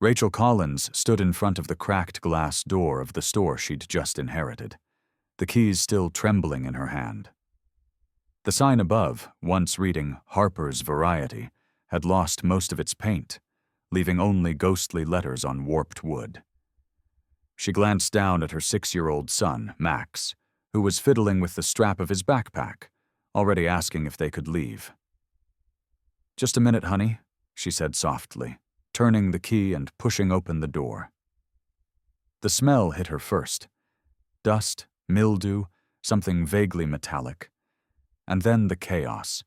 Rachel Collins stood in front of the cracked glass door of the store she'd just inherited, the keys still trembling in her hand. The sign above, once reading Harper's Variety, had lost most of its paint, leaving only ghostly letters on warped wood. She glanced down at her 6-year-old son, Max, who was fiddling with the strap of his backpack, already asking if they could leave. "Just a minute, honey," she said softly, turning the key and pushing open the door. The smell hit her first. Dust, mildew, something vaguely metallic. And then the chaos.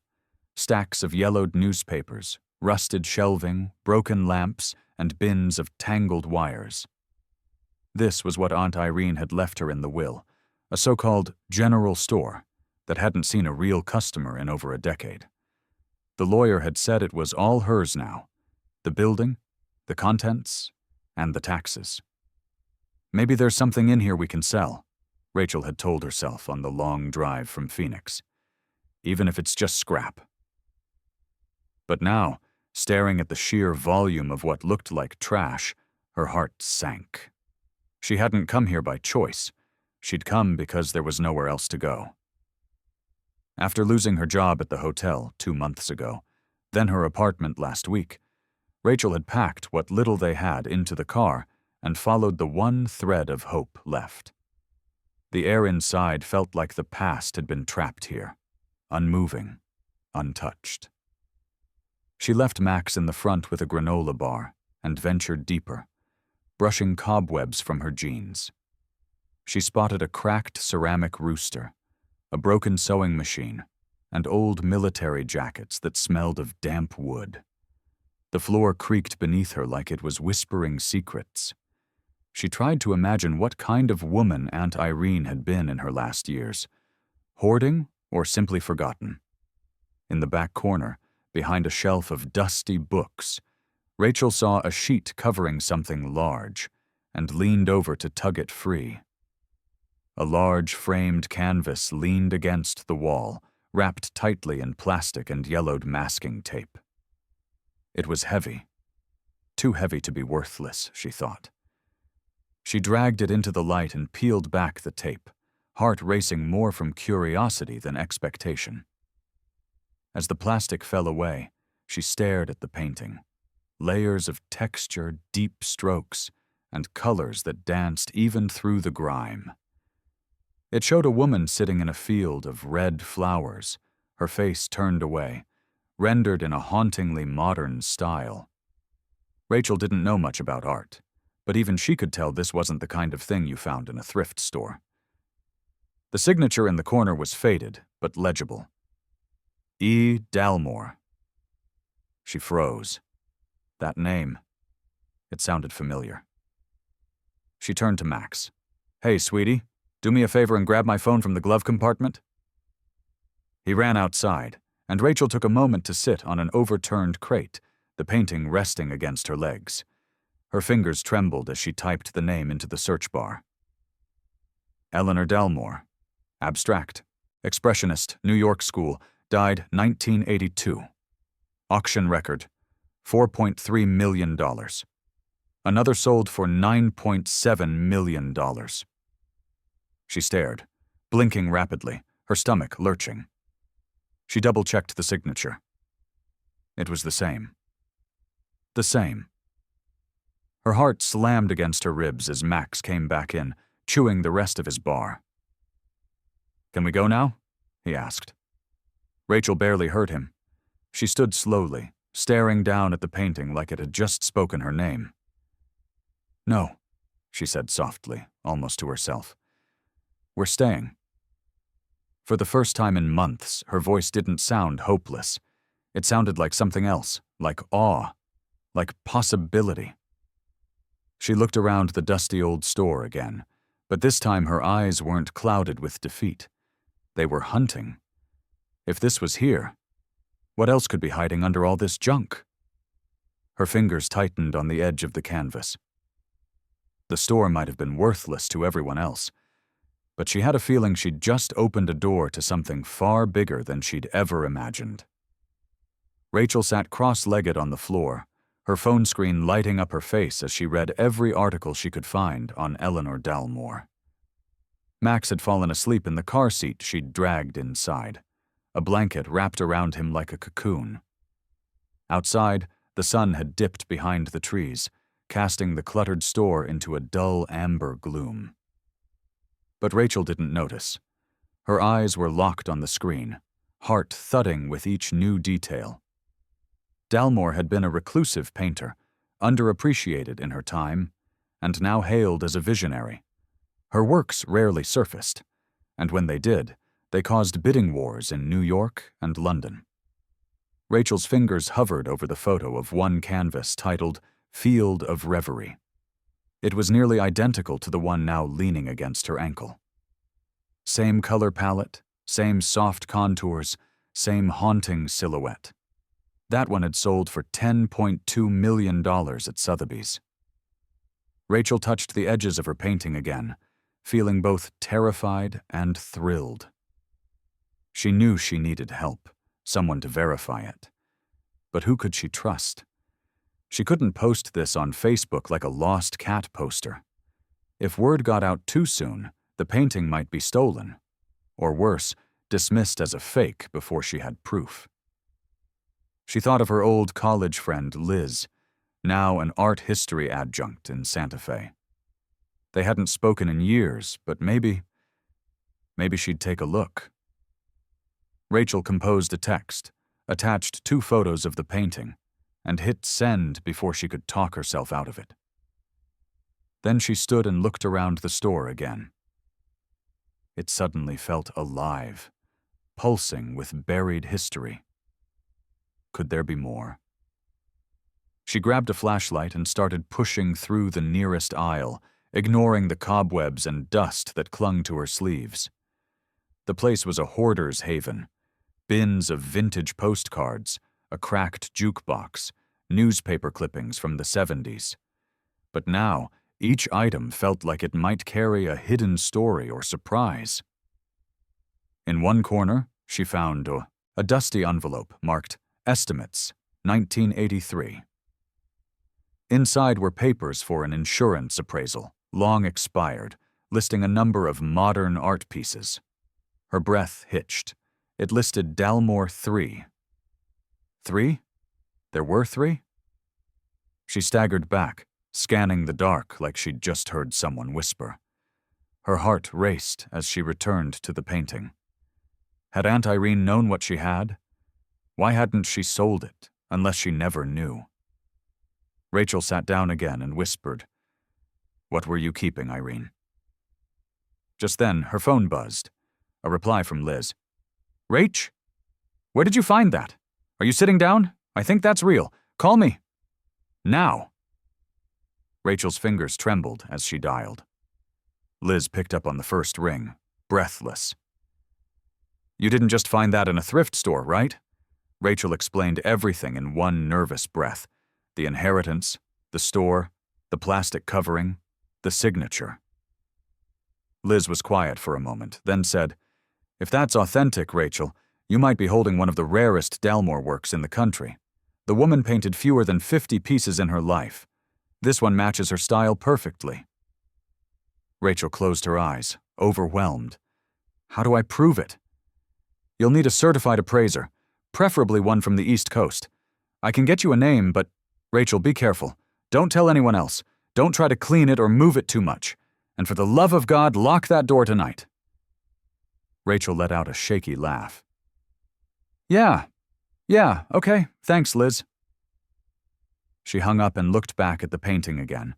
Stacks of yellowed newspapers, rusted shelving, broken lamps, and bins of tangled wires. This was what Aunt Irene had left her in the will, a so-called general store that hadn't seen a real customer in over a decade. The lawyer had said it was all hers now. The building, the contents, and the taxes. "Maybe there's something in here we can sell," Rachel had told herself on the long drive from Phoenix. "Even if it's just scrap." But now, staring at the sheer volume of what looked like trash, her heart sank. She hadn't come here by choice. She'd come because there was nowhere else to go. After losing her job at the hotel 2 months ago, then her apartment last week, Rachel had packed what little they had into the car and followed the one thread of hope left. The air inside felt like the past had been trapped here, unmoving, untouched. She left Max in the front with a granola bar and ventured deeper, brushing cobwebs from her jeans. She spotted a cracked ceramic rooster, a broken sewing machine, and old military jackets that smelled of damp wood. The floor creaked beneath her like it was whispering secrets. She tried to imagine what kind of woman Aunt Irene had been in her last years, hoarding or simply forgotten. In the back corner, behind a shelf of dusty books, Rachel saw a sheet covering something large and leaned over to tug it free. A large framed canvas leaned against the wall, wrapped tightly in plastic and yellowed masking tape. It was heavy. Too heavy to be worthless, she thought. She dragged it into the light and peeled back the tape, heart racing more from curiosity than expectation. As the plastic fell away, she stared at the painting. Layers of texture, deep strokes, and colors that danced even through the grime. It showed a woman sitting in a field of red flowers, her face turned away, rendered in a hauntingly modern style. Rachel didn't know much about art, but even she could tell this wasn't the kind of thing you found in a thrift store. The signature in the corner was faded, but legible. E. Dalmore. She froze. That name. It sounded familiar. She turned to Max. "Hey, sweetie, do me a favor and grab my phone from the glove compartment." He ran outside, and Rachel took a moment to sit on an overturned crate, the painting resting against her legs. Her fingers trembled as she typed the name into the search bar. Eleanor Dalmore. Abstract. Expressionist, New York School, died 1982. Auction record, $4.3 million. Another sold for $9.7 million. She stared, blinking rapidly, her stomach lurching. She double-checked the signature. It was the same. The same. Her heart slammed against her ribs as Max came back in, chewing the rest of his bar. "Can we go now?" he asked. Rachel barely heard him. She stood slowly, staring down at the painting like it had just spoken her name. "No," she said softly, almost to herself. "We're staying." For the first time in months, her voice didn't sound hopeless. It sounded like something else, like awe, like possibility. She looked around the dusty old store again, but this time her eyes weren't clouded with defeat. They were hunting. If this was here, what else could be hiding under all this junk? Her fingers tightened on the edge of the canvas. The store might have been worthless to everyone else, but she had a feeling she'd just opened a door to something far bigger than she'd ever imagined. Rachel sat cross-legged on the floor, her phone screen lighting up her face as she read every article she could find on Eleanor Dalmore. Max had fallen asleep in the car seat she'd dragged inside, a blanket wrapped around him like a cocoon. Outside, the sun had dipped behind the trees, casting the cluttered store into a dull amber gloom. But Rachel didn't notice. Her eyes were locked on the screen, heart thudding with each new detail. Dalmore had been a reclusive painter, underappreciated in her time, and now hailed as a visionary. Her works rarely surfaced, and when they did, they caused bidding wars in New York and London. Rachel's fingers hovered over the photo of one canvas titled Field of Reverie. It was nearly identical to the one now leaning against her ankle. Same color palette, same soft contours, same haunting silhouette. That one had sold for $10.2 million at Sotheby's. Rachel touched the edges of her painting again, feeling both terrified and thrilled. She knew she needed help, someone to verify it. But who could she trust? She couldn't post this on Facebook like a lost cat poster. If word got out too soon, the painting might be stolen. Or worse, dismissed as a fake before she had proof. She thought of her old college friend Liz, now an art history adjunct in Santa Fe. They hadn't spoken in years, but maybe she'd take a look. Rachel composed a text, attached 2 photos of the painting, and hit send before she could talk herself out of it. Then she stood and looked around the store again. It suddenly felt alive, pulsing with buried history. Could there be more? She grabbed a flashlight and started pushing through the nearest aisle, ignoring the cobwebs and dust that clung to her sleeves. The place was a hoarder's haven. Bins of vintage postcards, a cracked jukebox, newspaper clippings from the 70s. But now, each item felt like it might carry a hidden story or surprise. In one corner, she found a dusty envelope marked Estimates, 1983. Inside were papers for an insurance appraisal, long expired, listing a number of modern art pieces. Her breath hitched. It listed Dalmore 3. 3? There were 3? She staggered back, scanning the dark like she'd just heard someone whisper. Her heart raced as she returned to the painting. Had Aunt Irene known what she had? Why hadn't she sold it, unless she never knew? Rachel sat down again and whispered, "What were you keeping, Irene?" Just then, her phone buzzed. A reply from Liz. "Rach? Where did you find that? Are you sitting down? I think that's real. Call me. Now." Rachel's fingers trembled as she dialed. Liz picked up on the first ring, breathless. "You didn't just find that in a thrift store, right?" Rachel explained everything in one nervous breath. The inheritance, the store, the plastic covering, the signature. Liz was quiet for a moment, then said, "If that's authentic, Rachel, you might be holding one of the rarest Dalmore works in the country. The woman painted fewer than 50 pieces in her life. This one matches her style perfectly." Rachel closed her eyes, overwhelmed. "How do I prove it?" "You'll need a certified appraiser, preferably one from the East Coast. I can get you a name, but Rachel, be careful. Don't tell anyone else. Don't try to clean it or move it too much. And for the love of God, lock that door tonight." Rachel let out a shaky laugh. Yeah, okay, thanks, Liz." She hung up and looked back at the painting again.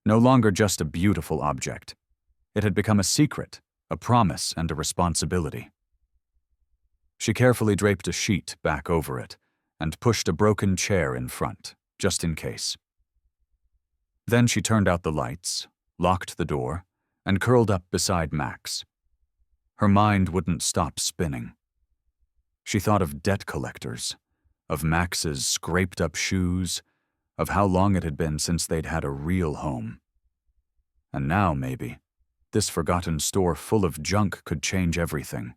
No longer just a beautiful object. It had become a secret, a promise, and a responsibility. She carefully draped a sheet back over it and pushed a broken chair in front, just in case. Then she turned out the lights, locked the door, and curled up beside Max. Her mind wouldn't stop spinning. She thought of debt collectors, of Max's scraped-up shoes, of how long it had been since they'd had a real home. And now, maybe, this forgotten store full of junk could change everything.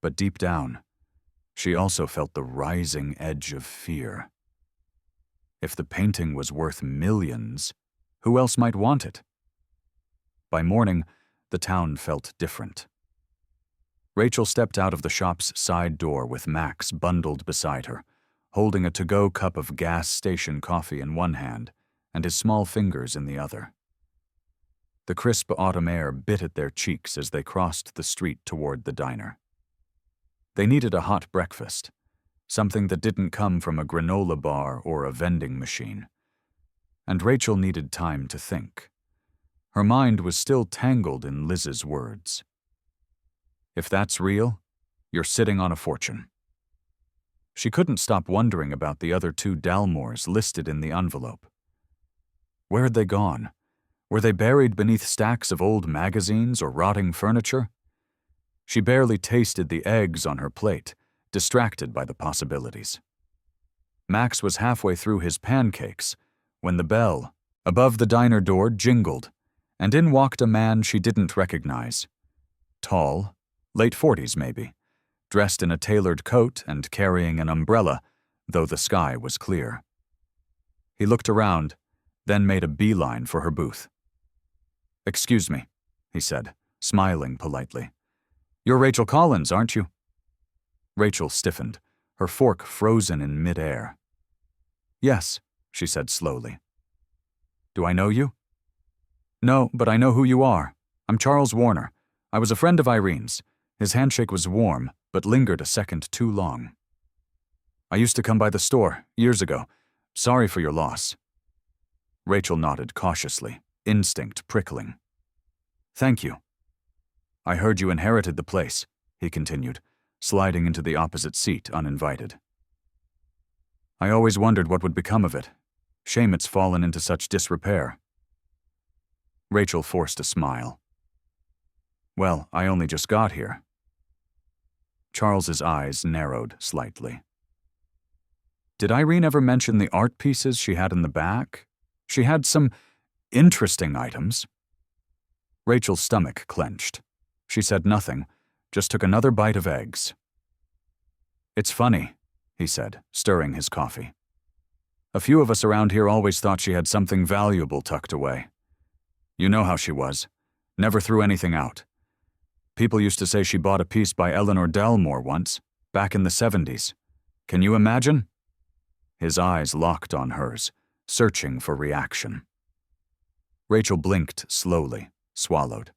But deep down, she also felt the rising edge of fear. If the painting was worth millions, who else might want it? By morning, the town felt different. Rachel stepped out of the shop's side door with Max bundled beside her, holding a to-go cup of gas station coffee in one hand and his small fingers in the other. The crisp autumn air bit at their cheeks as they crossed the street toward the diner. They needed a hot breakfast, something that didn't come from a granola bar or a vending machine. And Rachel needed time to think. Her mind was still tangled in Liz's words. If that's real, you're sitting on a fortune. She couldn't stop wondering about the other 2 Dalmores listed in the envelope. Where had they gone? Were they buried beneath stacks of old magazines or rotting furniture? She barely tasted the eggs on her plate, distracted by the possibilities. Max was halfway through his pancakes when the bell above the diner door jingled, and in walked a man she didn't recognize. Tall, late 40s maybe, dressed in a tailored coat and carrying an umbrella, though the sky was clear. He looked around, then made a beeline for her booth. "Excuse me," he said, smiling politely. "You're Rachel Collins, aren't you?" Rachel stiffened, her fork frozen in midair. "Yes," she said slowly. "Do I know you?" "No, but I know who you are. I'm Charles Warner. I was a friend of Irene's. His handshake was warm, but lingered a second too long. I used to come by the store, years ago. Sorry for your loss." Rachel nodded cautiously, instinct prickling. "Thank you." "I heard you inherited the place," he continued, sliding into the opposite seat uninvited. "I always wondered what would become of it. Shame it's fallen into such disrepair." Rachel forced a smile. "Well, I only just got here." Charles's eyes narrowed slightly. "Did Irene ever mention the art pieces she had in the back? She had some interesting items." Rachel's stomach clenched. She said nothing, just took another bite of eggs. "It's funny," he said, stirring his coffee. "A few of us around here always thought she had something valuable tucked away. You know how she was. Never threw anything out. People used to say she bought a piece by Eleanor Dalmore once, back in the 70s. Can you imagine?" His eyes locked on hers, searching for reaction. Rachel blinked slowly, swallowed.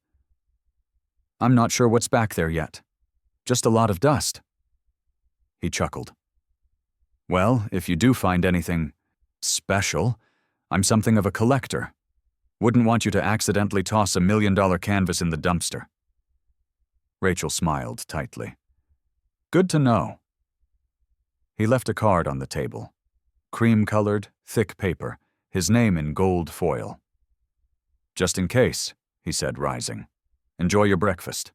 "I'm not sure what's back there yet. Just a lot of dust." He chuckled. "Well, if you do find anything special, I'm something of a collector. Wouldn't want you to accidentally toss $1 million canvas in the dumpster." Rachel smiled tightly. "Good to know." He left a card on the table. Cream-colored, thick paper, his name in gold foil. "Just in case," he said, rising. "Enjoy your breakfast."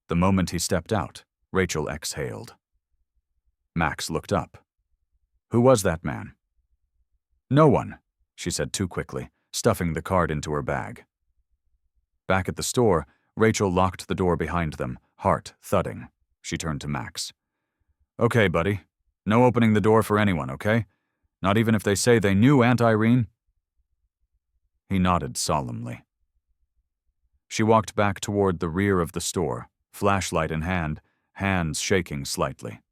The moment he stepped out, Rachel exhaled. Max looked up. "Who was that man?" "No one," she said too quickly, stuffing the card into her bag. Back at the store, Rachel locked the door behind them, heart thudding. She turned to Max. "Okay, buddy. No opening the door for anyone, okay? Not even if they say they knew Aunt Irene?" He nodded solemnly. She walked back toward the rear of the store, flashlight in hand, hands shaking slightly.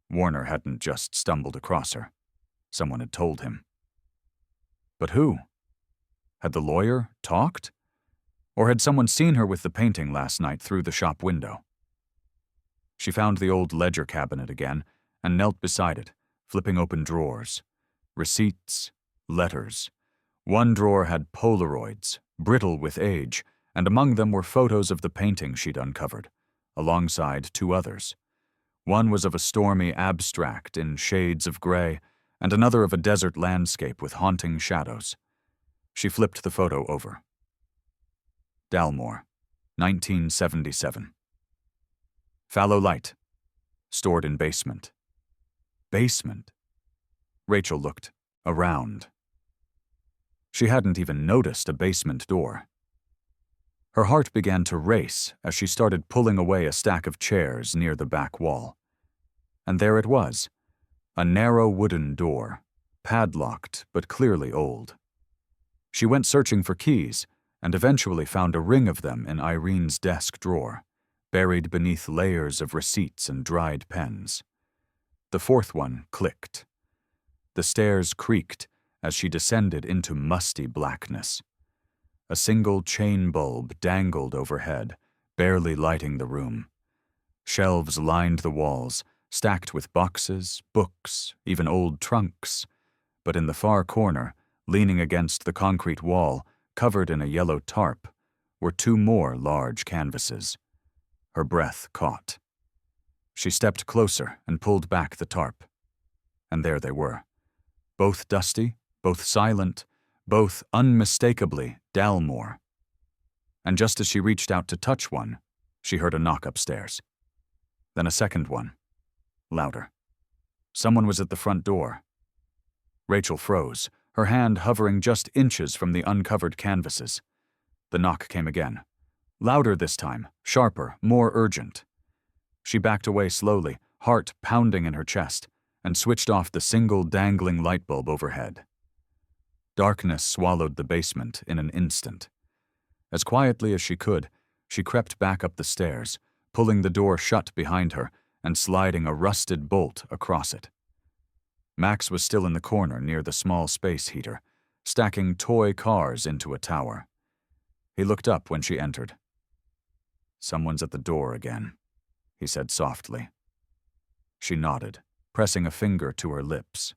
Warner hadn't just stumbled across her. Someone had told him. But who? Had the lawyer talked? Or had someone seen her with the painting last night through the shop window? She found the old ledger cabinet again and knelt beside it, flipping open drawers. Receipts, letters. One drawer had Polaroids, brittle with age, and among them were photos of the painting she'd uncovered, alongside 2 others. One was of a stormy abstract in shades of gray, and another of a desert landscape with haunting shadows. She flipped the photo over. Dalmore, 1977. Fallow light. Stored in basement. Basement? Rachel looked around. She hadn't even noticed a basement door. Her heart began to race as she started pulling away a stack of chairs near the back wall. And there it was, a narrow wooden door, padlocked but clearly old. She went searching for keys and eventually found a ring of them in Irene's desk drawer, buried beneath layers of receipts and dried pens. The fourth one clicked. The stairs creaked as she descended into musty blackness. A single chain bulb dangled overhead, barely lighting the room. Shelves lined the walls, stacked with boxes, books, even old trunks. But in the far corner, leaning against the concrete wall, covered in a yellow tarp, were two more large canvases. Her breath caught. She stepped closer and pulled back the tarp. And there they were. Both dusty, both silent, both unmistakably Dalmore. And just as she reached out to touch one, she heard a knock upstairs. Then a second one. Louder. Someone was at the front door. Rachel froze, her hand hovering just inches from the uncovered canvases. The knock came again. Louder this time, sharper, more urgent. She backed away slowly, heart pounding in her chest, and switched off the single dangling light bulb overhead. Darkness swallowed the basement in an instant. As quietly as she could, she crept back up the stairs, pulling the door shut behind her and sliding a rusted bolt across it. Max was still in the corner near the small space heater, stacking toy cars into a tower. He looked up when she entered. "Someone's at the door again," he said softly. She nodded, pressing a finger to her lips.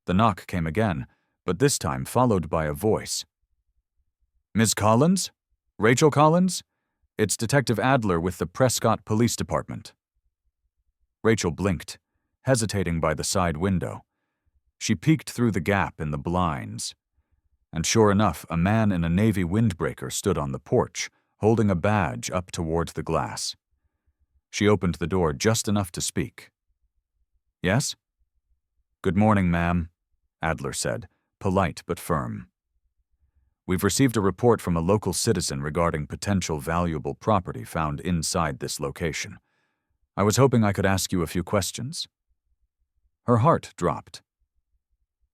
The knock came again, but this time followed by a voice. "Ms. Collins? Rachel Collins? It's Detective Adler with the Prescott Police Department." Rachel blinked, hesitating by the side window. She peeked through the gap in the blinds. And sure enough, a man in a navy windbreaker stood on the porch, holding a badge up toward the glass. She opened the door just enough to speak. "Yes?" "Good morning, ma'am," Adler said, polite but firm. "We've received a report from a local citizen regarding potential valuable property found inside this location. I was hoping I could ask you a few questions." Her heart dropped.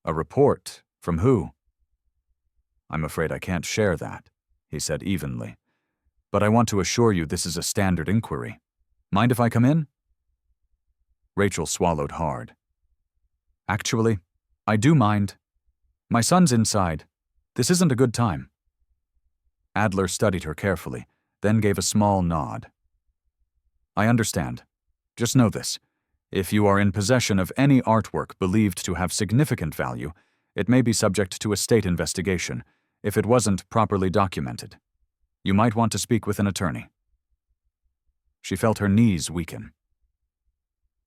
"A report? From who?" "I'm afraid I can't share that," he said evenly. "But I want to assure you this is a standard inquiry. Mind if I come in?" Rachel swallowed hard. "Actually, I do mind. My son's inside. This isn't a good time." Adler studied her carefully, then gave a small nod. "I understand. Just know this. If you are in possession of any artwork believed to have significant value, it may be subject to a state investigation if it wasn't properly documented. You might want to speak with an attorney." She felt her knees weaken.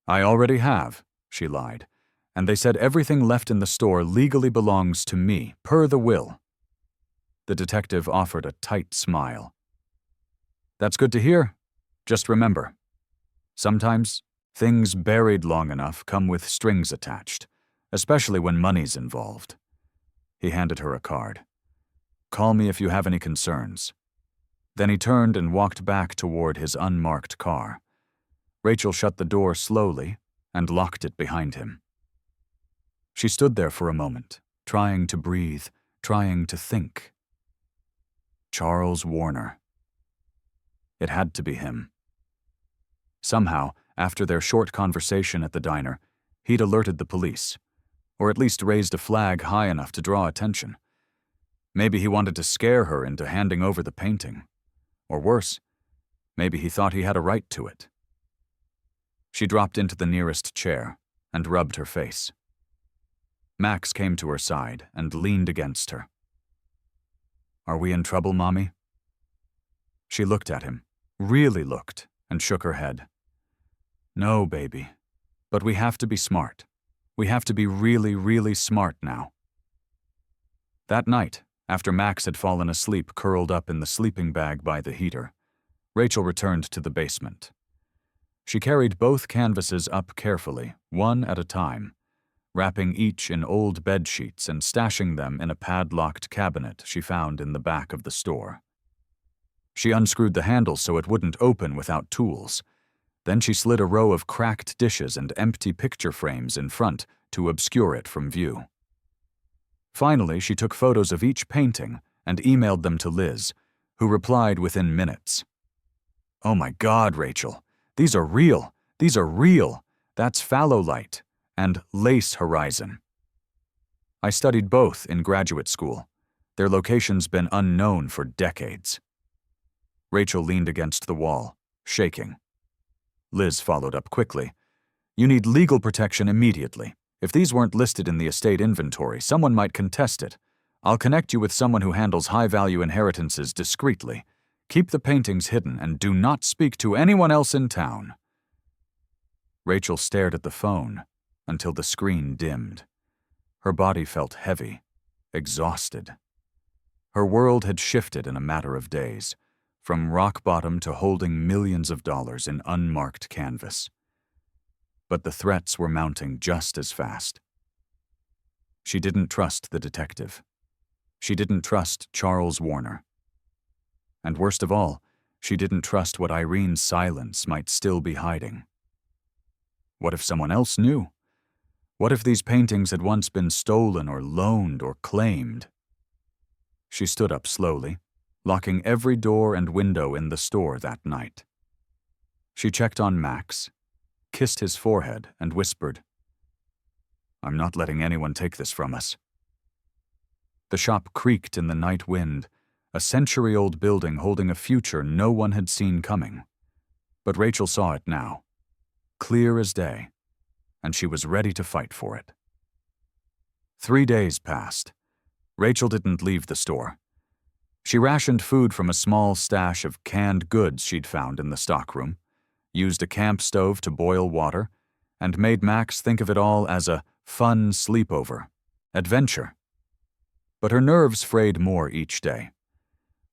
"I already have," she lied, "and they said everything left in the store legally belongs to me, per the will." The detective offered a tight smile. "That's good to hear. Just remember, sometimes things buried long enough come with strings attached, especially when money's involved." He handed her a card. "Call me if you have any concerns." Then he turned and walked back toward his unmarked car. Rachel shut the door slowly and locked it behind him. She stood there for a moment, trying to breathe, trying to think. Charles Warner. It had to be him. Somehow, after their short conversation at the diner, he'd alerted the police, or at least raised a flag high enough to draw attention. Maybe he wanted to scare her into handing over the painting. Or worse, maybe he thought he had a right to it. She dropped into the nearest chair and rubbed her face. Max came to her side and leaned against her. "Are we in trouble, Mommy?" She looked at him, really looked, and shook her head. "No, baby. But we have to be smart. We have to be really, really smart now." That night, after Max had fallen asleep curled up in the sleeping bag by the heater, Rachel returned to the basement. She carried both canvases up carefully, one at a time, wrapping each in old bed sheets and stashing them in a padlocked cabinet she found in the back of the store. She unscrewed the handle so it wouldn't open without tools. Then she slid a row of cracked dishes and empty picture frames in front to obscure it from view. Finally, she took photos of each painting and emailed them to Liz, who replied within minutes. "Oh my God, Rachel, these are real. These are real. That's fallow light and lace horizon. I studied both in graduate school. Their location's been unknown for decades." Rachel leaned against the wall, shaking. Liz followed up quickly. "You need legal protection immediately. If these weren't listed in the estate inventory, someone might contest it. I'll connect you with someone who handles high-value inheritances discreetly. Keep the paintings hidden and do not speak to anyone else in town." Rachel stared at the phone until the screen dimmed. Her body felt heavy, exhausted. Her world had shifted in a matter of days, from rock bottom to holding millions of dollars in unmarked canvas. But the threats were mounting just as fast. She didn't trust the detective. She didn't trust Charles Warner. And worst of all, she didn't trust what Irene's silence might still be hiding. What if someone else knew? What if these paintings had once been stolen or loaned or claimed? She stood up slowly, locking every door and window in the store that night. She checked on Max, kissed his forehead, and whispered, "I'm not letting anyone take this from us." The shop creaked in the night wind, a century-old building holding a future no one had seen coming. But Rachel saw it now, clear as day, and she was ready to fight for it. 3 days passed. Rachel didn't leave the store. She rationed food from a small stash of canned goods she'd found in the stockroom, used a camp stove to boil water, and made Max think of it all as a fun sleepover, adventure. But her nerves frayed more each day.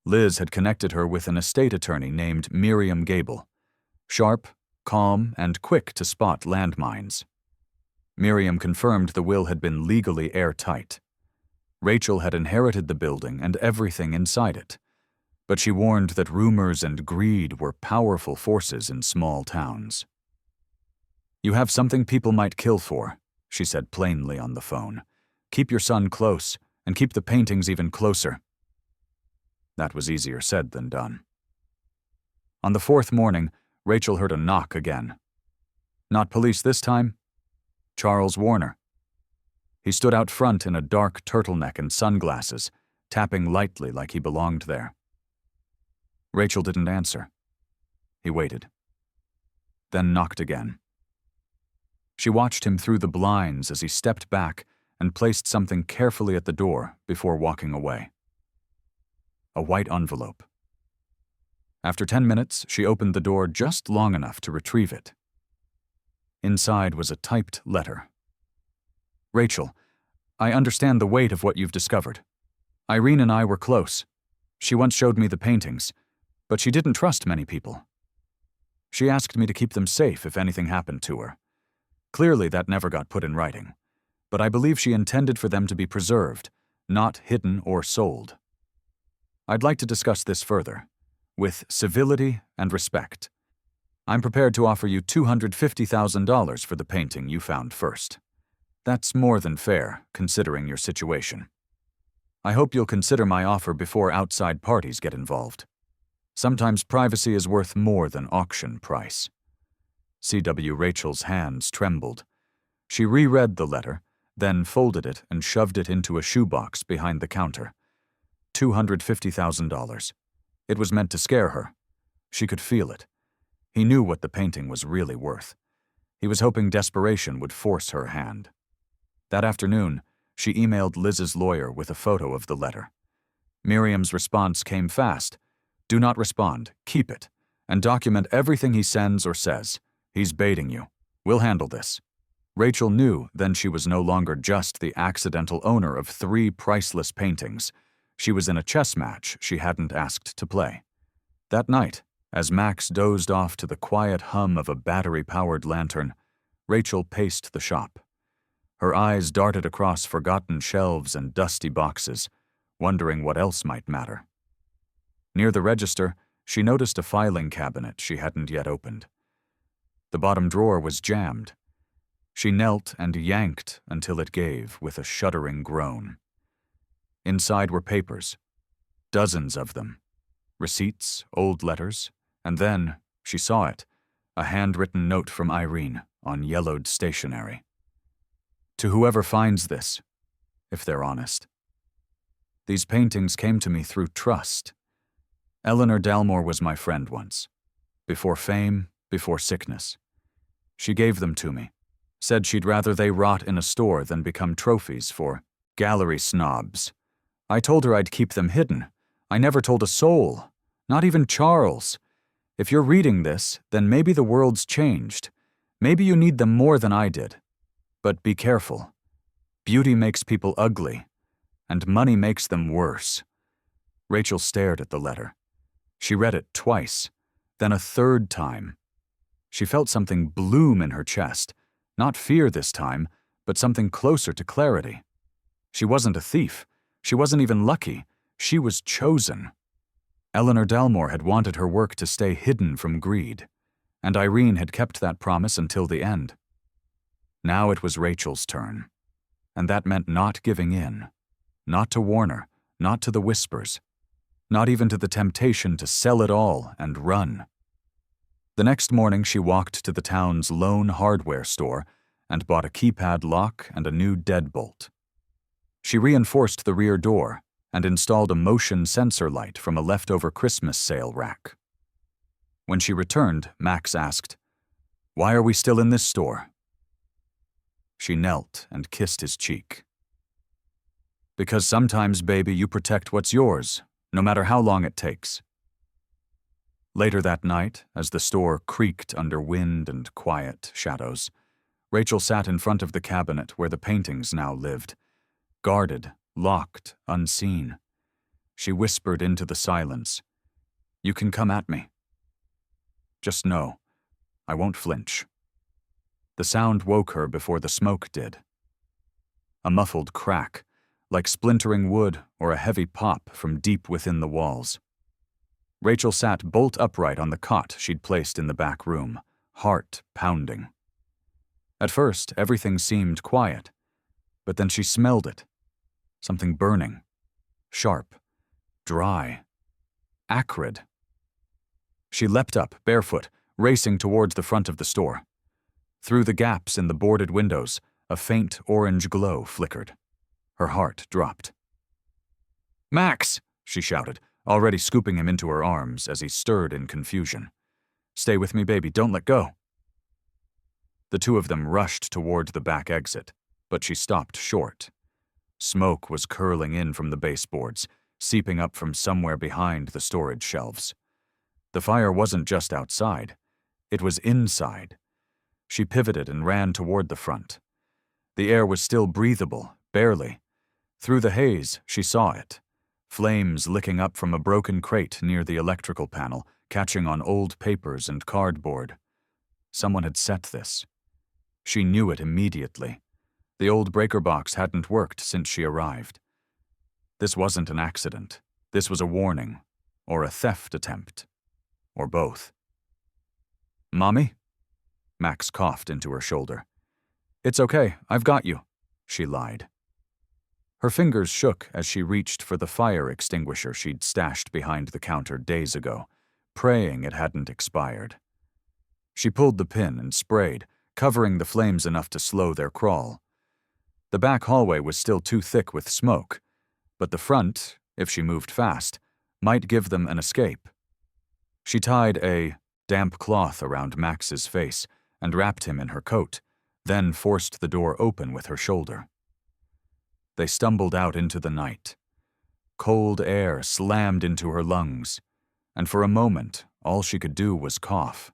Liz had connected her with an estate attorney named Miriam Gable, sharp, calm, and quick to spot landmines. Miriam confirmed the will had been legally airtight. Rachel had inherited the building and everything inside it, but she warned that rumors and greed were powerful forces in small towns. "You have something people might kill for," she said plainly on the phone. "Keep your son close, and keep the paintings even closer." That was easier said than done. On the 4th morning, Rachel heard a knock again. Not police this time. Charles Warner. He stood out front in a dark turtleneck and sunglasses, tapping lightly like he belonged there. Rachel didn't answer. He waited. Then knocked again. She watched him through the blinds as he stepped back and placed something carefully at the door before walking away. A white envelope. After 10 minutes, she opened the door just long enough to retrieve it. Inside was a typed letter. "Rachel, I understand the weight of what you've discovered. Irene and I were close. She once showed me the paintings, but she didn't trust many people. She asked me to keep them safe if anything happened to her. Clearly that never got put in writing, but I believe she intended for them to be preserved, not hidden or sold. I'd like to discuss this further, with civility and respect. I'm prepared to offer you $250,000 for the painting you found first. That's more than fair, considering your situation. I hope you'll consider my offer before outside parties get involved. Sometimes privacy is worth more than auction price." C.W. Rachel's hands trembled. She reread the letter, then folded it and shoved it into a shoebox behind the counter. $250,000. It was meant to scare her. She could feel it. He knew what the painting was really worth. He was hoping desperation would force her hand. That afternoon, she emailed Liz's lawyer with a photo of the letter. Miriam's response came fast. "Do not respond. Keep it. And document everything he sends or says. He's baiting you. We'll handle this." Rachel knew then she was no longer just the accidental owner of 3 priceless paintings. She was in a chess match she hadn't asked to play. That night, as Max dozed off to the quiet hum of a battery-powered lantern, Rachel paced the shop. Her eyes darted across forgotten shelves and dusty boxes, wondering what else might matter. Near the register, she noticed a filing cabinet she hadn't yet opened. The bottom drawer was jammed. She knelt and yanked until it gave with a shuddering groan. Inside were papers, dozens of them, receipts, old letters, and then, she saw it, a handwritten note from Irene on yellowed stationery. To whoever finds this, if they're honest. These paintings came to me through trust. Eleanor Dalmore was my friend once. Before fame, before sickness. She gave them to me, said she'd rather they rot in a store than become trophies for gallery snobs. I told her I'd keep them hidden. I never told a soul, not even Charles. If you're reading this, then maybe the world's changed. Maybe you need them more than I did. But be careful. Beauty makes people ugly, and money makes them worse. Rachel stared at the letter. She read it twice, then a third time. She felt something bloom in her chest, not fear this time, but something closer to clarity. She wasn't a thief. She wasn't even lucky. She was chosen. Eleanor Dalmore had wanted her work to stay hidden from greed, and Irene had kept that promise until the end. Now it was Rachel's turn, and that meant not giving in, not to Warner, not to the whispers, not even to the temptation to sell it all and run. The next morning she walked to the town's lone hardware store and bought a keypad lock and a new deadbolt. She reinforced the rear door and installed a motion sensor light from a leftover Christmas sale rack. When she returned, Max asked, "Why are we still in this store?" She knelt and kissed his cheek. "Because sometimes, baby, you protect what's yours, no matter how long it takes." Later that night, as the store creaked under wind and quiet shadows, Rachel sat in front of the cabinet where the paintings now lived, guarded, locked, unseen. She whispered into the silence, "You can come at me. Just know, I won't flinch." The sound woke her before the smoke did. A muffled crack, like splintering wood or a heavy pop from deep within the walls. Rachel sat bolt upright on the cot she'd placed in the back room, heart pounding. At first, everything seemed quiet, but then she smelled it. Something burning, sharp, dry, acrid. She leapt up, barefoot, racing towards the front of the store. Through the gaps in the boarded windows, a faint orange glow flickered. Her heart dropped. "Max!" she shouted, already scooping him into her arms as he stirred in confusion. "Stay with me, baby, don't let go." The two of them rushed toward the back exit, but she stopped short. Smoke was curling in from the baseboards, seeping up from somewhere behind the storage shelves. The fire wasn't just outside, it was inside. She pivoted and ran toward the front. The air was still breathable, barely. Through the haze, she saw it. Flames licking up from a broken crate near the electrical panel, catching on old papers and cardboard. Someone had set this. She knew it immediately. The old breaker box hadn't worked since she arrived. This wasn't an accident. This was a warning, or a theft attempt, or both. "Mommy?" Max coughed into her shoulder. "It's okay, I've got you," she lied. Her fingers shook as she reached for the fire extinguisher she'd stashed behind the counter days ago, praying it hadn't expired. She pulled the pin and sprayed, covering the flames enough to slow their crawl. The back hallway was still too thick with smoke, but the front, if she moved fast, might give them an escape. She tied a damp cloth around Max's face and wrapped him in her coat, then forced the door open with her shoulder. They stumbled out into the night. Cold air slammed into her lungs, and for a moment, all she could do was cough.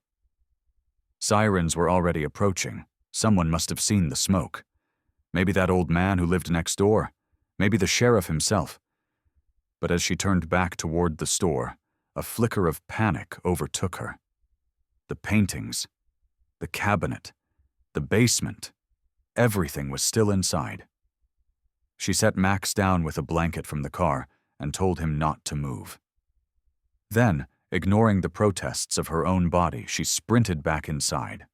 Sirens were already approaching. Someone must have seen the smoke. Maybe that old man who lived next door. Maybe the sheriff himself. But as she turned back toward the store, a flicker of panic overtook her. The paintings, the cabinet, the basement, everything was still inside. She set Max down with a blanket from the car and told him not to move. Then, ignoring the protests of her own body, she sprinted back inside.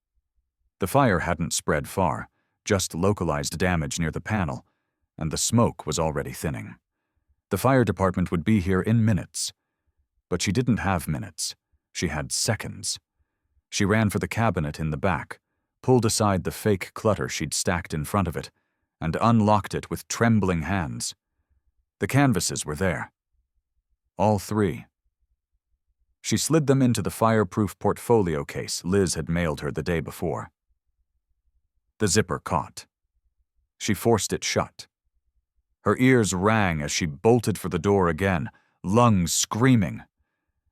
The fire hadn't spread far, just localized damage near the panel, and the smoke was already thinning. The fire department would be here in minutes. But she didn't have minutes. She had seconds. She ran for the cabinet in the back, pulled aside the fake clutter she'd stacked in front of it, and unlocked it with trembling hands. The canvases were there. All three. She slid them into the fireproof portfolio case Liz had mailed her the day before. The zipper caught. She forced it shut. Her ears rang as she bolted for the door again, lungs screaming.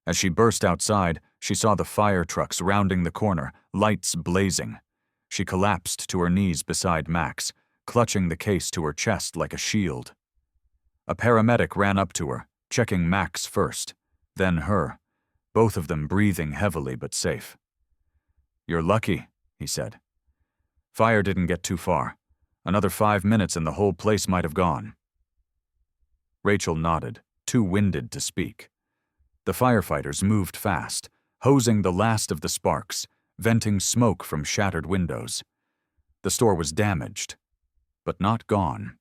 As she burst outside, she saw the fire trucks rounding the corner, lights blazing. She collapsed to her knees beside Max, clutching the case to her chest like a shield. A paramedic ran up to her, checking Max first, then her, both of them breathing heavily but safe. "You're lucky," he said. "Fire didn't get too far. Another 5 minutes and the whole place might have gone." Rachel nodded, too winded to speak. The firefighters moved fast, hosing the last of the sparks, venting smoke from shattered windows. The store was damaged, but not gone.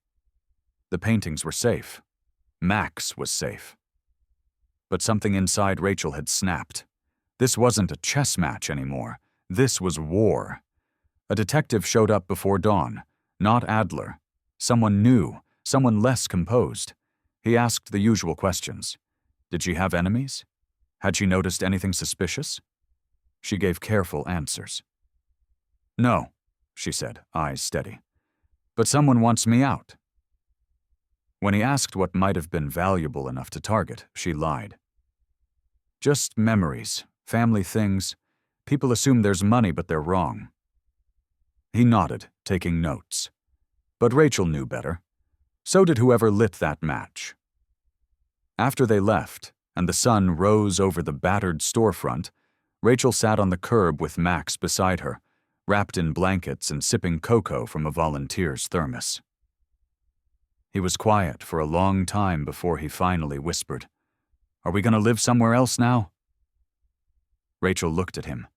The paintings were safe. Max was safe. But something inside Rachel had snapped. This wasn't a chess match anymore. This was war. A detective showed up before dawn, not Adler. Someone new, someone less composed. He asked the usual questions. Did she have enemies? Had she noticed anything suspicious? She gave careful answers. "No," she said, eyes steady. "But someone wants me out." When he asked what might have been valuable enough to target, she lied. "Just memories, family things. People assume there's money, but they're wrong." He nodded, taking notes. But Rachel knew better. So did whoever lit that match. After they left, and the sun rose over the battered storefront, Rachel sat on the curb with Max beside her, wrapped in blankets and sipping cocoa from a volunteer's thermos. He was quiet for a long time before he finally whispered, "Are we going to live somewhere else now?" Rachel looked at him.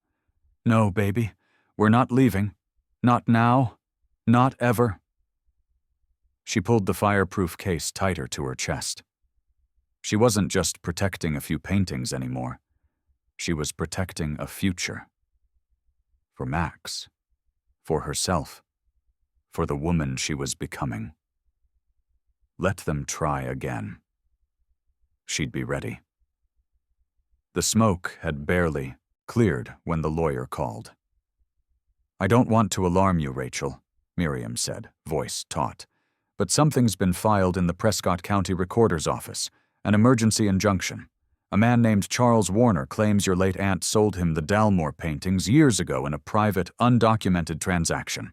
"No, baby, we're not leaving. Not now. Not ever." She pulled the fireproof case tighter to her chest. She wasn't just protecting a few paintings anymore. She was protecting a future. For Max. For herself. For the woman she was becoming. Let them try again. She'd be ready. The smoke had barely cleared when the lawyer called. "I don't want to alarm you, Rachel," Miriam said, voice taut, "but something's been filed in the Prescott County Recorder's office, an emergency injunction. A man named Charles Warner claims your late aunt sold him the Dalmore paintings years ago in a private, undocumented transaction."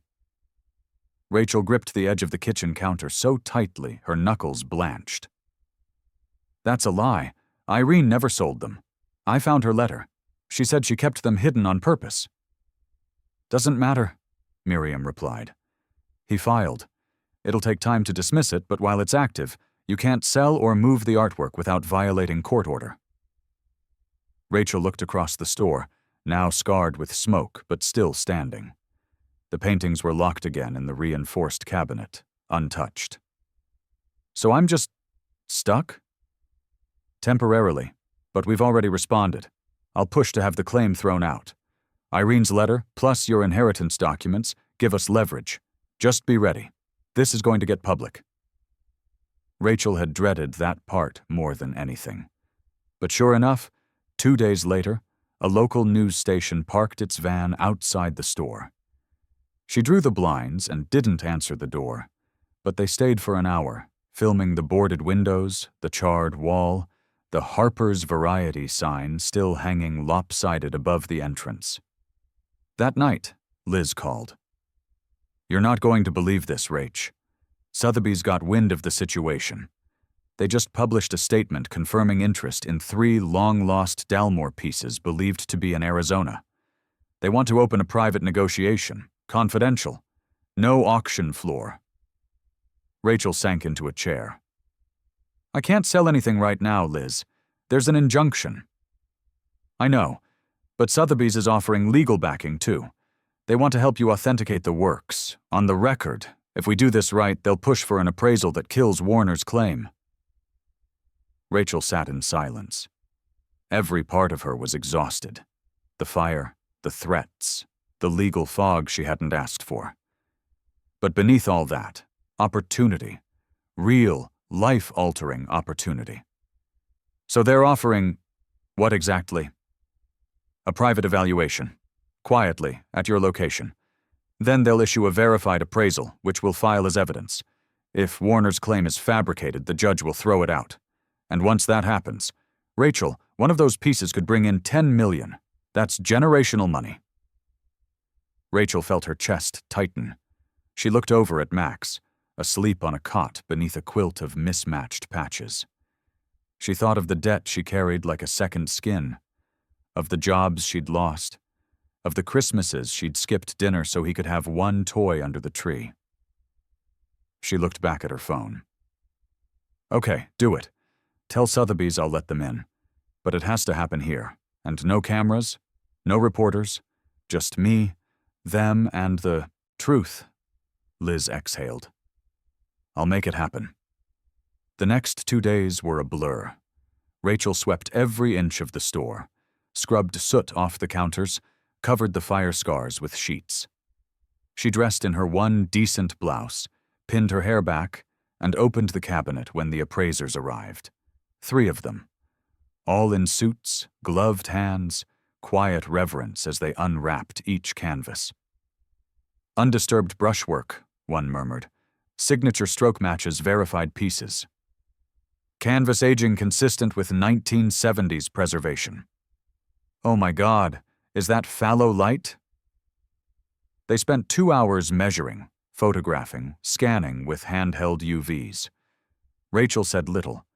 Rachel gripped the edge of the kitchen counter so tightly her knuckles blanched. "That's a lie. Irene never sold them. I found her letter. She said she kept them hidden on purpose." "Doesn't matter," Miriam replied. He filed. "It'll take time to dismiss it, but while it's active, you can't sell or move the artwork without violating court order." Rachel looked across the store, now scarred with smoke but still standing. The paintings were locked again in the reinforced cabinet, untouched. "So I'm just stuck?" "Temporarily, but we've already responded. I'll push to have the claim thrown out. Irene's letter, plus your inheritance documents, give us leverage. Just be ready. This is going to get public." Rachel had dreaded that part more than anything. But sure enough, 2 days later, a local news station parked its van outside the store. She drew the blinds and didn't answer the door, but they stayed for an hour, filming the boarded windows, the charred wall, the Harper's Variety sign still hanging lopsided above the entrance. That night, Liz called. "You're not going to believe this, Rach. Sotheby's got wind of the situation. They just published a statement confirming interest in 3 long-lost Dalmore pieces believed to be in Arizona. They want to open a private negotiation, confidential. No auction floor." Rachel sank into a chair. "I can't sell anything right now, Liz. There's an injunction." "I know, but Sotheby's is offering legal backing, too. They want to help you authenticate the works. On the record, if we do this right, they'll push for an appraisal that kills Warner's claim." Rachel sat in silence. Every part of her was exhausted. The fire, the threats, the legal fog she hadn't asked for. But beneath all that, opportunity. Real, life-altering opportunity. So they're offering, what exactly? A private evaluation, quietly, at your location. Then they'll issue a verified appraisal, which we'll file as evidence. If Warner's claim is fabricated, the judge will throw it out. And once that happens, Rachel, one of those pieces could bring in $10 million. That's generational money. Rachel felt her chest tighten. She looked over at Max, asleep on a cot beneath a quilt of mismatched patches. She thought of the debt she carried like a second skin, of the jobs she'd lost, of the Christmases she'd skipped dinner so he could have one toy under the tree. She looked back at her phone. "Okay, do it. Tell Sotheby's I'll let them in. But it has to happen here. And no cameras, no reporters, just me, them, and the truth." Liz exhaled. "I'll make it happen." The next 2 days were a blur. Rachel swept every inch of the store, scrubbed soot off the counters, covered the fire scars with sheets. She dressed in her one decent blouse, pinned her hair back, and opened the cabinet when the appraisers arrived. 3 of them. All in suits, gloved hands, quiet reverence as they unwrapped each canvas. "Undisturbed brushwork," one murmured. "Signature stroke matches verified pieces. Canvas aging consistent with 1970s preservation." "Oh my God, is that fallow light?" They spent 2 hours measuring, photographing, scanning with handheld UVs. Rachel said little.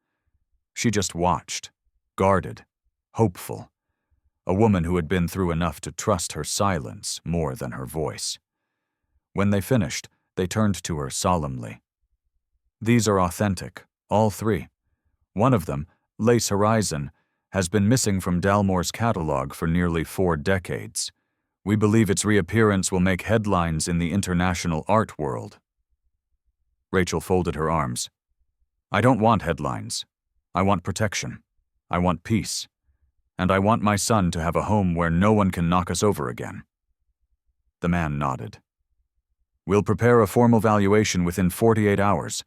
She just watched, guarded, hopeful. A woman who had been through enough to trust her silence more than her voice. When they finished, they turned to her solemnly. "These are authentic, all 3. One of them, Lace Horizon, has been missing from Dalmore's catalog for nearly 4 decades. We believe its reappearance will make headlines in the international art world." Rachel folded her arms. "I don't want headlines. I want protection. I want peace. And I want my son to have a home where no one can knock us over again." The man nodded. "We'll prepare a formal valuation within 48 hours.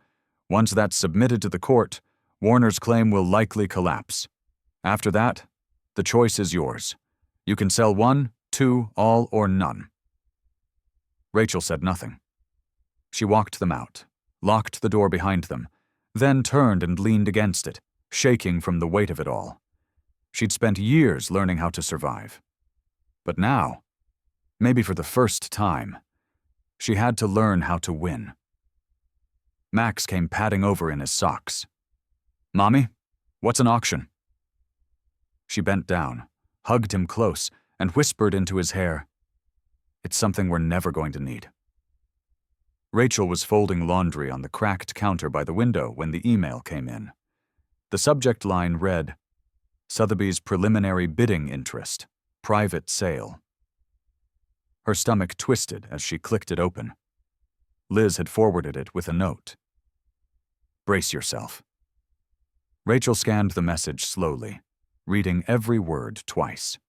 Once that's submitted to the court, Warner's claim will likely collapse. After that, the choice is yours. You can sell 1, 2, all, or none." Rachel said nothing. She walked them out, locked the door behind them, then turned and leaned against it, shaking from the weight of it all. She'd spent years learning how to survive. But now, maybe for the first time, she had to learn how to win. Max came padding over in his socks. "Mommy, what's an auction?" She bent down, hugged him close, and whispered into his hair, "It's something we're never going to need." Rachel was folding laundry on the cracked counter by the window when the email came in. The subject line read, "Sotheby's preliminary bidding interest, private sale." Her stomach twisted as she clicked it open. Liz had forwarded it with a note. "Brace yourself." Rachel scanned the message slowly, reading every word twice.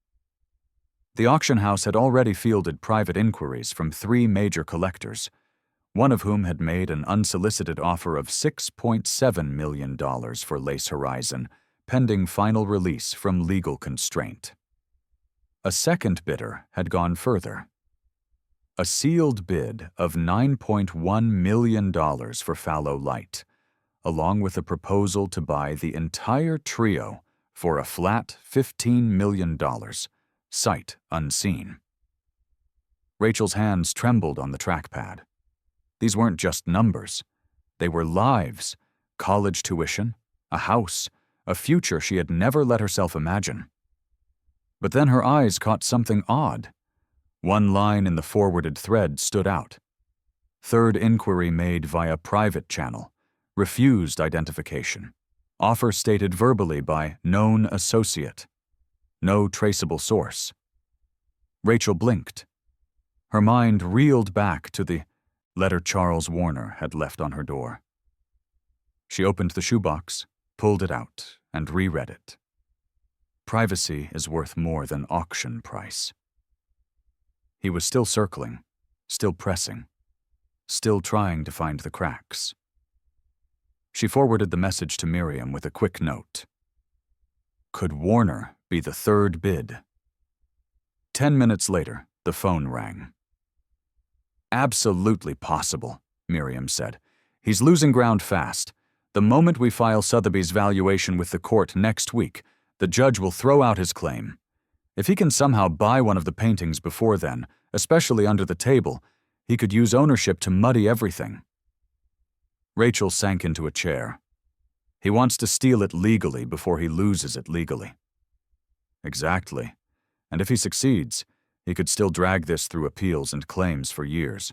The auction house had already fielded private inquiries from 3 major collectors, one of whom had made an unsolicited offer of $6.7 million for Lace Horizon, pending final release from legal constraint. A second bidder had gone further. A sealed bid of $9.1 million for Fallow Light, along with a proposal to buy the entire trio for a flat $15 million, sight unseen. Rachel's hands trembled on the trackpad. These weren't just numbers. They were lives, college tuition, a house, a future she had never let herself imagine. But then her eyes caught something odd. One line in the forwarded thread stood out. Third inquiry made via private channel. Refused identification. Offer stated verbally by known associate. No traceable source. Rachel blinked. Her mind reeled back to the letter Charles Warner had left on her door. She opened the shoebox, pulled it out, and reread it. Privacy is worth more than auction price. He was still circling, still pressing, still trying to find the cracks. She forwarded the message to Miriam with a quick note. Could Warner be the third bid? 10 minutes later, the phone rang. Absolutely possible, Miriam said. He's losing ground fast. The moment we file Sotheby's valuation with the court next week, the judge will throw out his claim. If he can somehow buy one of the paintings before then, especially under the table, he could use ownership to muddy everything. Rachel sank into a chair. He wants to steal it legally before he loses it legally. Exactly. And if he succeeds, he could still drag this through appeals and claims for years.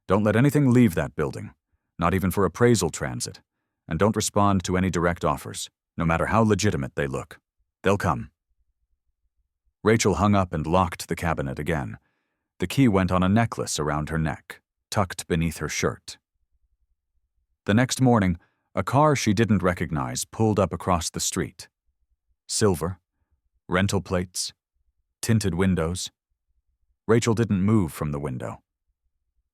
Don't let anything leave that building, not even for appraisal transit, and don't respond to any direct offers, no matter how legitimate they look. They'll come. Rachel hung up and locked the cabinet again. The key went on a necklace around her neck, tucked beneath her shirt. The next morning, a car she didn't recognize pulled up across the street. Silver, rental plates, tinted windows. Rachel didn't move from the window.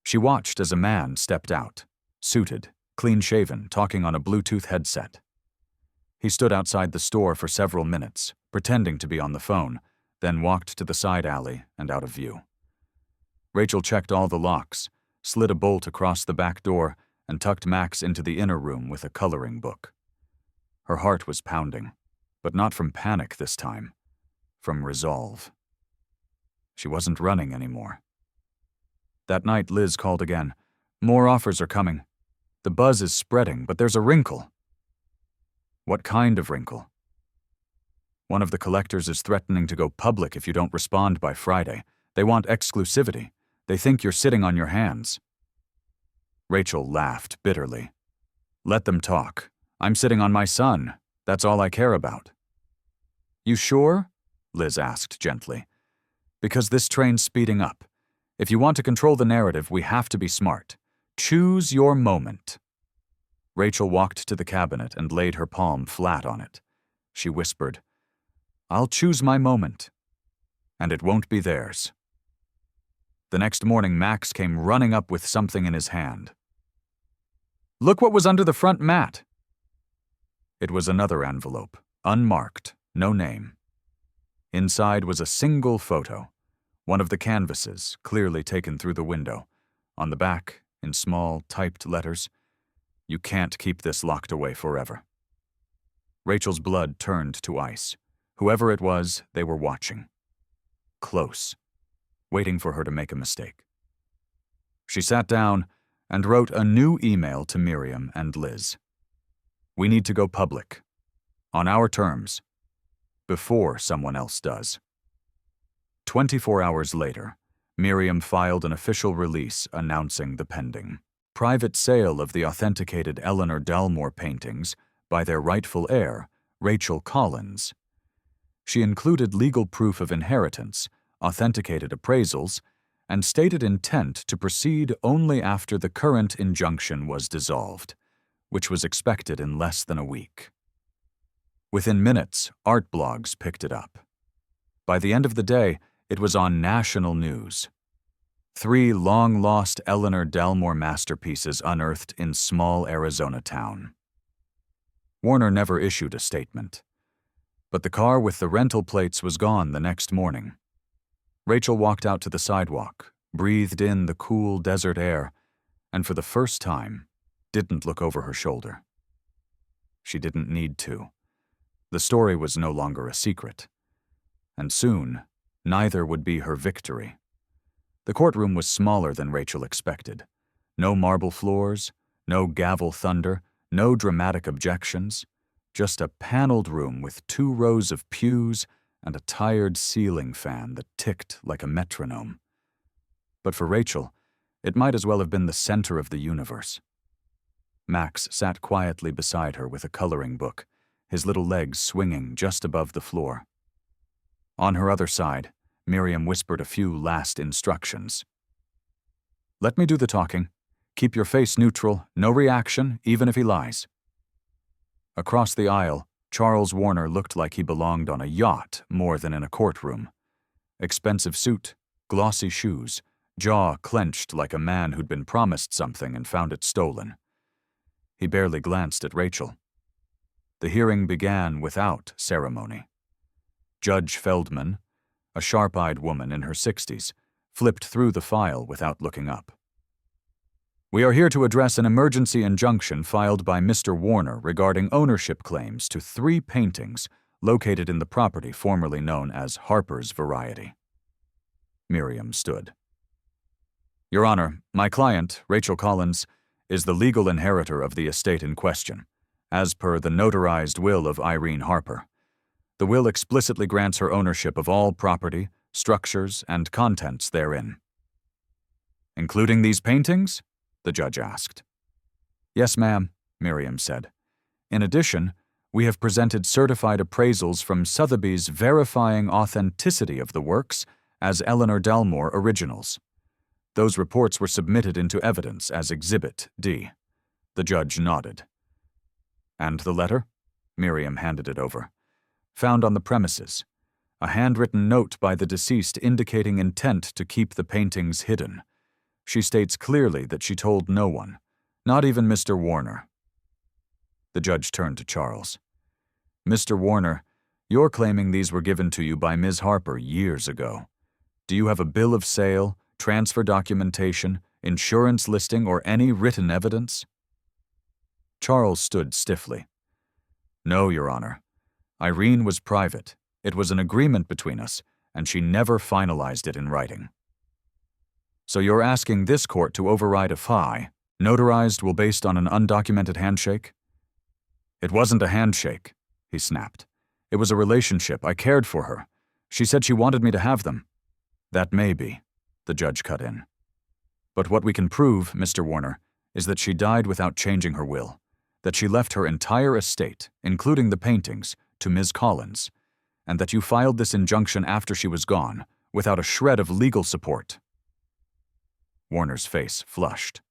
She watched as a man stepped out, suited, clean-shaven, talking on a Bluetooth headset. He stood outside the store for several minutes, pretending to be on the phone, then walked to the side alley and out of view. Rachel checked all the locks, slid a bolt across the back door, and tucked Max into the inner room with a coloring book. Her heart was pounding, but not from panic this time, from resolve. She wasn't running anymore. That night, Liz called again. More offers are coming. The buzz is spreading, but there's a wrinkle. What kind of wrinkle? One of the collectors is threatening to go public if you don't respond by Friday. They want exclusivity. They think you're sitting on your hands. Rachel laughed bitterly. Let them talk. I'm sitting on my son. That's all I care about. You sure? Liz asked gently. Because this train's speeding up. If you want to control the narrative, we have to be smart. Choose your moment. Rachel walked to the cabinet and laid her palm flat on it. She whispered, I'll choose my moment. And it won't be theirs. The next morning, Max came running up with something in his hand. Look what was under the front mat. It was another envelope, unmarked, no name. Inside was a single photo, one of the canvases, clearly taken through the window. On the back, in small, typed letters, You can't keep this locked away forever. Rachel's blood turned to ice. Whoever it was, they were watching. Close, waiting for her to make a mistake. She sat down and wrote a new email to Miriam and Liz. We need to go public, on our terms, before someone else does. 24 hours later, Miriam filed an official release announcing the pending private sale of the authenticated Eleanor Delmore paintings by their rightful heir, Rachel Collins. She included legal proof of inheritance, authenticated appraisals, and stated intent to proceed only after the current injunction was dissolved, which was expected in less than a week. Within minutes, art blogs picked it up. By the end of the day, it was on national news. 3 long-lost Eleanor Delmore masterpieces unearthed in small Arizona town. Warner never issued a statement. But the car with the rental plates was gone the next morning. Rachel walked out to the sidewalk, breathed in the cool desert air, and for the first time, didn't look over her shoulder. She didn't need to. The story was no longer a secret. And soon, neither would be her victory. The courtroom was smaller than Rachel expected. No marble floors, no gavel thunder, no dramatic objections. Just a paneled room with 2 rows of pews and a tired ceiling fan that ticked like a metronome. But for Rachel, it might as well have been the center of the universe. Max sat quietly beside her with a coloring book, his little legs swinging just above the floor. On her other side, Miriam whispered a few last instructions. Let me do the talking. Keep your face neutral, no reaction, even if he lies." Across the aisle, Charles Warner looked like he belonged on a yacht more than in a courtroom. Expensive suit, glossy shoes, jaw clenched like a man who'd been promised something and found it stolen. He barely glanced at Rachel. The hearing began without ceremony. Judge Feldman, a sharp-eyed woman in her 60s, flipped through the file without looking up. "We are here to address an emergency injunction filed by Mr. Warner regarding ownership claims to 3 paintings located in the property formerly known as Harper's Variety." Miriam stood. "Your Honor, my client, Rachel Collins, is the legal inheritor of the estate in question, as per the notarized will of Irene Harper. The will explicitly grants her ownership of all property, structures, and contents therein." "Including these paintings?" the judge asked. "Yes, ma'am," Miriam said. "In addition, we have presented certified appraisals from Sotheby's verifying authenticity of the works as Eleanor Dalmore originals. Those reports were submitted into evidence as Exhibit D." The judge nodded. "And the letter?" Miriam handed it over. "Found on the premises. A handwritten note by the deceased indicating intent to keep the paintings hidden. She states clearly that she told no one, not even Mr. Warner." The judge turned to Charles. "Mr. Warner, you're claiming these were given to you by Ms. Harper years ago. Do you have a bill of sale, transfer documentation, insurance listing, or any written evidence?" Charles stood stiffly. "No, Your Honor. Irene was private. It was an agreement between us, and she never finalized it in writing." "So you're asking this court to override a FI, notarized will based on an undocumented handshake?" "It wasn't a handshake," he snapped. "It was a relationship. I cared for her. She said she wanted me to have them." "That may be," the judge cut in. "But what we can prove, Mr. Warner, is that she died without changing her will, that she left her entire estate, including the paintings, to Ms. Collins, and that you filed this injunction after she was gone, without a shred of legal support." Warner's face flushed.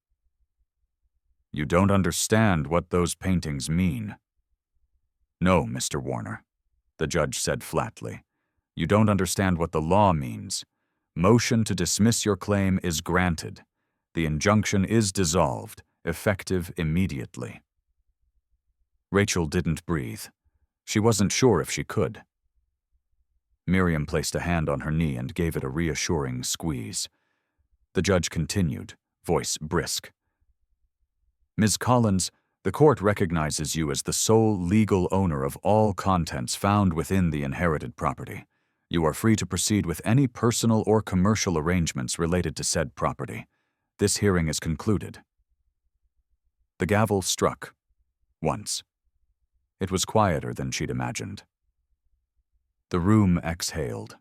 "You don't understand what those paintings mean." "No, Mr. Warner," the judge said flatly. "You don't understand what the law means. Motion to dismiss your claim is granted. The injunction is dissolved, effective immediately." Rachel didn't breathe. She wasn't sure if she could. Miriam placed a hand on her knee and gave it a reassuring squeeze. The judge continued, voice brisk. "Ms. Collins, the court recognizes you as the sole legal owner of all contents found within the inherited property. You are free to proceed with any personal or commercial arrangements related to said property. This hearing is concluded." The gavel struck. Once. It was quieter than she'd imagined. The room exhaled.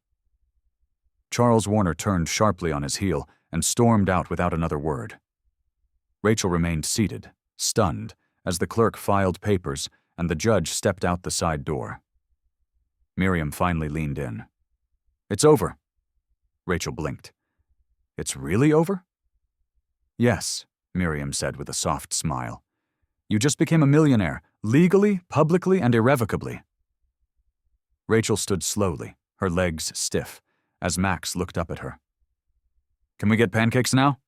Charles Warner turned sharply on his heel and stormed out without another word. Rachel remained seated, stunned, as the clerk filed papers and the judge stepped out the side door. Miriam finally leaned in. "It's over." Rachel blinked. "It's really over?" "Yes," Miriam said with a soft smile. "You just became a millionaire, legally, publicly, and irrevocably." Rachel stood slowly, her legs stiff, as Max looked up at her. "Can we get pancakes now?"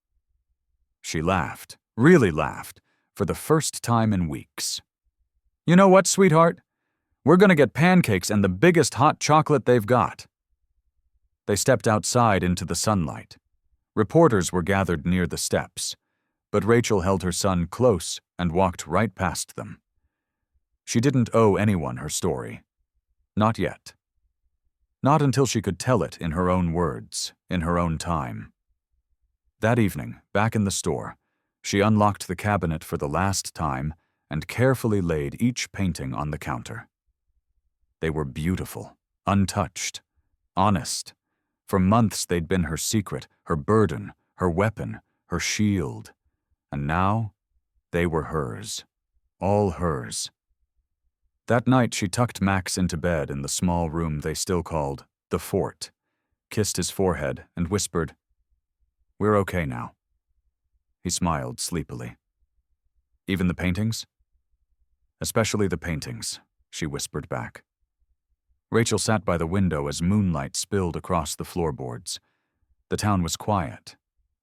She laughed, really laughed, for the first time in weeks. "You know what, sweetheart? We're going to get pancakes and the biggest hot chocolate they've got." They stepped outside into the sunlight. Reporters were gathered near the steps, but Rachel held her son close and walked right past them. She didn't owe anyone her story. Not yet. Not until she could tell it in her own words, in her own time. That evening, back in the store, she unlocked the cabinet for the last time and carefully laid each painting on the counter. They were beautiful, untouched, honest. For months they'd been her secret, her burden, her weapon, her shield. And now, they were hers. All hers. That night she tucked Max into bed in the small room they still called the fort, kissed his forehead, and whispered, "We're okay now." He smiled sleepily. Even the paintings? Especially the paintings, she whispered back. Rachel sat by the window as moonlight spilled across the floorboards. The town was quiet.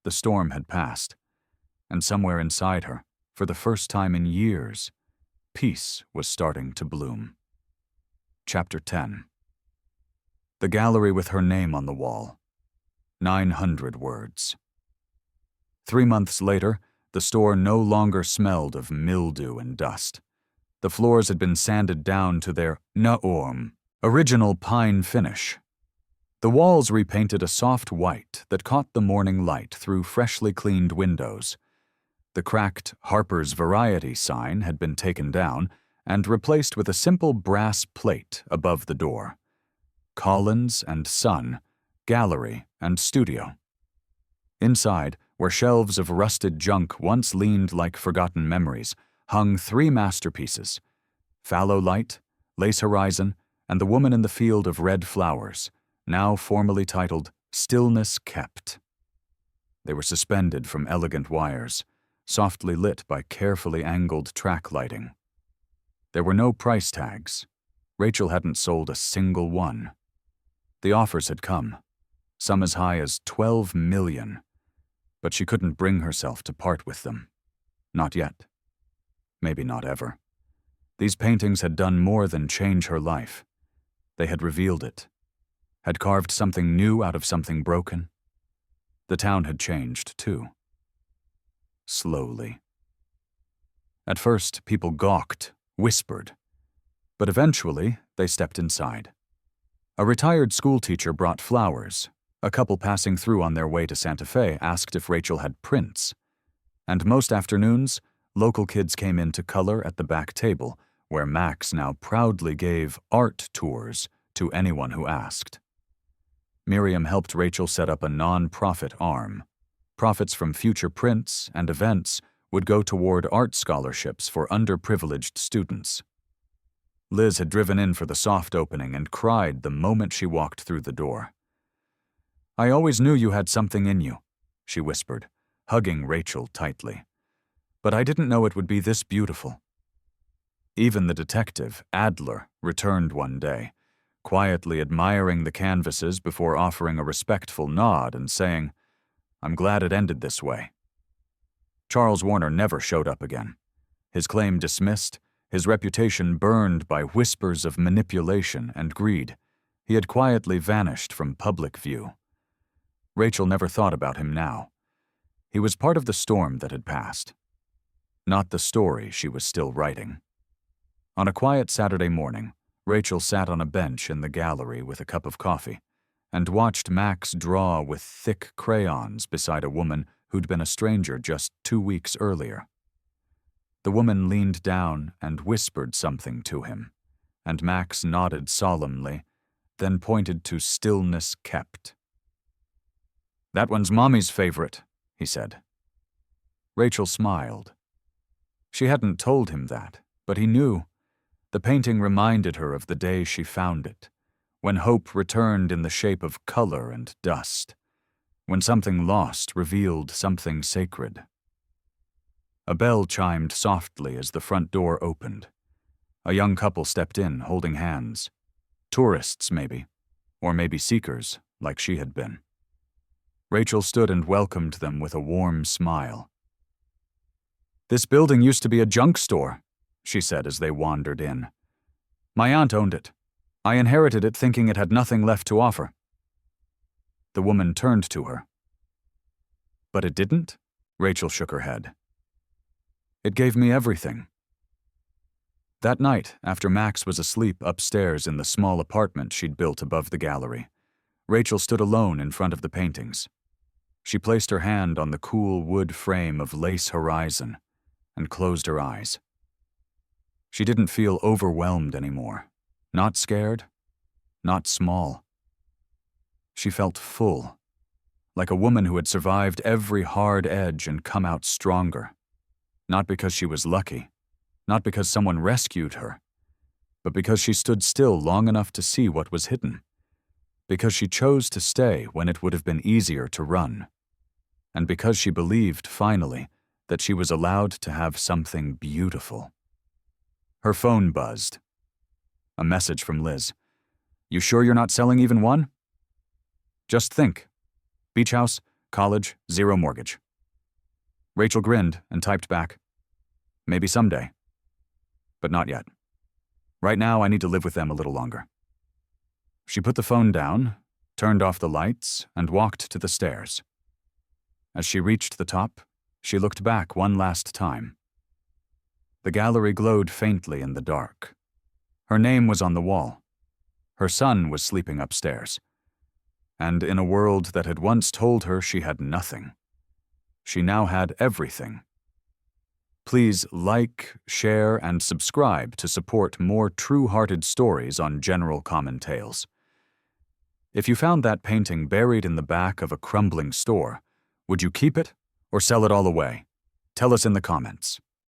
The storm had passed. And somewhere inside her, for the first time in years, peace was starting to bloom. Chapter 10. The gallery with her name on the wall. 900 words. 3 months later, the store no longer smelled of mildew and dust. The floors had been sanded down to their naorm, original pine finish. The walls repainted a soft white that caught the morning light through freshly cleaned windows. The cracked Harper's Variety sign had been taken down and replaced with a simple brass plate above the door. Collins and Son, Gallery and Studio. Inside, where shelves of rusted junk once leaned like forgotten memories, hung 3 masterpieces: Fallow Light, Lace Horizon, and The Woman in the Field of Red Flowers, now formally titled Stillness Kept. They were suspended from elegant wires, softly lit by carefully angled track lighting. There were no price tags. Rachel hadn't sold a single one. The offers had come, some as high as $12 million, but she couldn't bring herself to part with them. Not yet. Maybe not ever. These paintings had done more than change her life. They had revealed it, had carved something new out of something broken. The town had changed, too. Slowly. At first, people gawked, whispered, but eventually they stepped inside. A retired schoolteacher brought flowers. A couple passing through on their way to Santa Fe asked if Rachel had prints. And most afternoons, local kids came in to color at the back table, where Max now proudly gave art tours to anyone who asked. Miriam helped Rachel set up a non-profit arm. Profits from future prints and events would go toward art scholarships for underprivileged students. Liz had driven in for the soft opening and cried the moment she walked through the door. "I always knew you had something in you," she whispered, hugging Rachel tightly. "But I didn't know it would be this beautiful." Even the detective, Adler, returned one day, quietly admiring the canvases before offering a respectful nod and saying, "I'm glad it ended this way." Charles Warner never showed up again. His claim dismissed, his reputation burned by whispers of manipulation and greed. He had quietly vanished from public view. Rachel never thought about him now. He was part of the storm that had passed, not the story she was still writing. On a quiet Saturday morning, Rachel sat on a bench in the gallery with a cup of coffee and watched Max draw with thick crayons beside a woman who'd been a stranger just 2 weeks earlier. The woman leaned down and whispered something to him, and Max nodded solemnly, then pointed to Stillness Kept. "That one's Mommy's favorite," he said. Rachel smiled. She hadn't told him that, but he knew. The painting reminded her of the day she found it, when hope returned in the shape of color and dust, when something lost revealed something sacred. A bell chimed softly as the front door opened. A young couple stepped in, holding hands. Tourists, maybe, or maybe seekers, like she had been. Rachel stood and welcomed them with a warm smile. "This building used to be a junk store," she said as they wandered in. "My aunt owned it. I inherited it thinking it had nothing left to offer." The woman turned to her. "But it didn't?" Rachel shook her head. "It gave me everything." That night, after Max was asleep upstairs in the small apartment she'd built above the gallery, Rachel stood alone in front of the paintings. She placed her hand on the cool wood frame of Lace Horizon and closed her eyes. She didn't feel overwhelmed anymore. Not scared, not small. She felt full, like a woman who had survived every hard edge and come out stronger. Not because she was lucky, not because someone rescued her, but because she stood still long enough to see what was hidden. Because she chose to stay when it would have been easier to run. and because she believed, finally, that she was allowed to have something beautiful. Her phone buzzed. A message from Liz. "You sure you're not selling even one?" "Just think. Beach house, college, zero mortgage." Rachel grinned and typed back, "Maybe someday. But not yet. Right now, I need to live with them a little longer." She put the phone down, turned off the lights, and walked to the stairs. As she reached the top, she looked back one last time. The gallery glowed faintly in the dark. Her name was on the wall. Her son was sleeping upstairs. And in a world that had once told her she had nothing, she now had everything. Please like, share, and subscribe to support more true-hearted stories on General Common Tales. If you found that painting buried in the back of a crumbling store, would you keep it or sell it all away? Tell us in the comments.